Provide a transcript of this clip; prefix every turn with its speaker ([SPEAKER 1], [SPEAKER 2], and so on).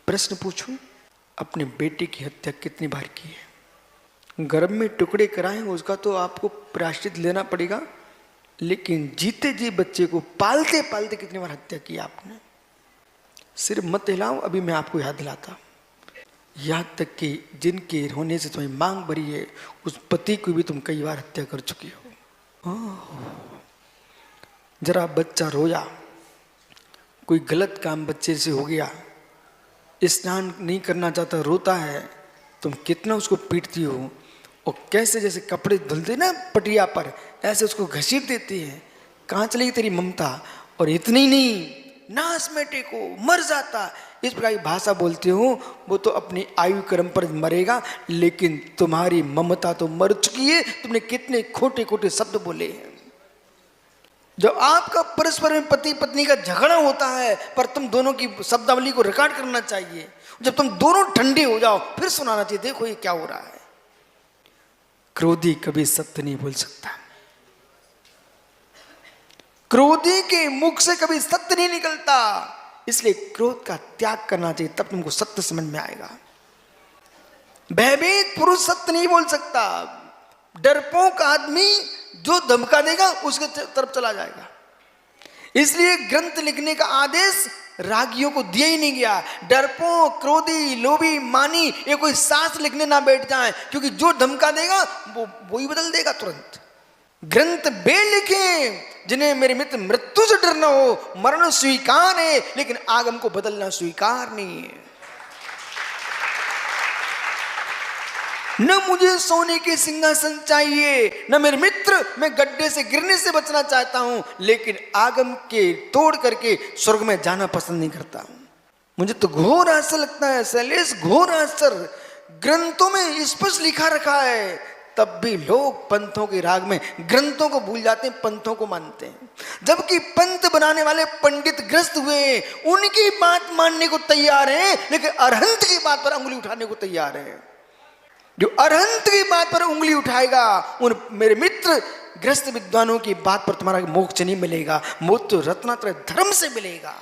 [SPEAKER 1] प्रश्न पूछूं, अपने बेटे की हत्या कितनी बार की है? गर्भ में टुकड़े कराए उसका तो आपको प्रायश्चित लेना पड़ेगा, लेकिन जीते जी बच्चे को पालते पालते कितनी बार हत्या की आपने? सिर्फ मत हिलाओ, अभी मैं आपको याद दिलाता। यहाँ तक कि जिनके होने से तुम्हें मांग भरी है, उस पति को भी तुम कई बार हत्या कर चुकी हो। जरा बच्चा रोया, कोई गलत काम बच्चे से हो गया, स्नान नहीं करना चाहता, रोता है, तुम कितना उसको पीटती हो और कैसे जैसे कपड़े धुलते ना पटिया पर, ऐसे उसको घसीट देती है। कहाँ चली तेरी ममता? और इतनी नहीं, नाश में टेको, मर जाता, इस प्रकार की भाषा बोलते हो। वो तो अपनी आयु कर्म पर मरेगा, लेकिन तुम्हारी ममता तो मर चुकी है। तुमने कितने खोटे खोटे शब्द बोले हैं। जब आपका परस्पर में पति पत्नी का झगड़ा होता है, पर तुम दोनों की शब्दावली को रिकॉर्ड करना चाहिए। जब तुम दोनों ठंडे हो जाओ फिर सुनाना चाहिए, देखो ये क्या हो रहा है। क्रोधी कभी सत्य नहीं बोल सकता, क्रोधी के मुख से कभी सत्य नहीं निकलता। इसलिए क्रोध का त्याग करना चाहिए, तब तुमको सत्य समझ में आएगा। भयभीत पुरुष सत्य नहीं बोल सकता। डरपोक आदमी जो धमका देगा उसके तरफ चला जाएगा। इसलिए ग्रंथ लिखने का आदेश रागियों को दिया ही नहीं गया। डरपोक, क्रोधी, लोभी, मानी ये कोई शास्त्र लिखने ना बैठ जाए, क्योंकि जो धमका देगा वो ही बदल देगा तुरंत। ग्रंथ बे लिखे जिन्हें मेरे मित्र मृत्यु से डर न हो, मरण स्वीकार है लेकिन आगम को बदलना स्वीकार नहीं है। न मुझे सोने के सिंहासन चाहिए, न मेरे मित्र मैं गड्ढे से गिरने से बचना चाहता हूं, लेकिन आगम के तोड़ करके स्वर्ग में जाना पसंद नहीं करता हूं। मुझे तो घोर आश्चर्य लगता है शैलेश, घोर आश्चर्य। ग्रंथों में स्पष्ट लिखा रखा है, तब भी लोग पंथों के राग में ग्रंथों को भूल जाते हैं, पंथों को मानते हैं। जबकि पंथ बनाने वाले पंडित ग्रस्त हुए, उनकी बात मानने को तैयार हैं, लेकिन अरहंत की बात पर उंगली उठाने को तैयार है। जो अरहंत की बात पर उंगली उठाएगा, उन मेरे मित्र ग्रस्त विद्वानों की बात पर तुम्हारा मोक्ष नहीं मिलेगा, मोक्ष तो रत्नात्रय धर्म से मिलेगा।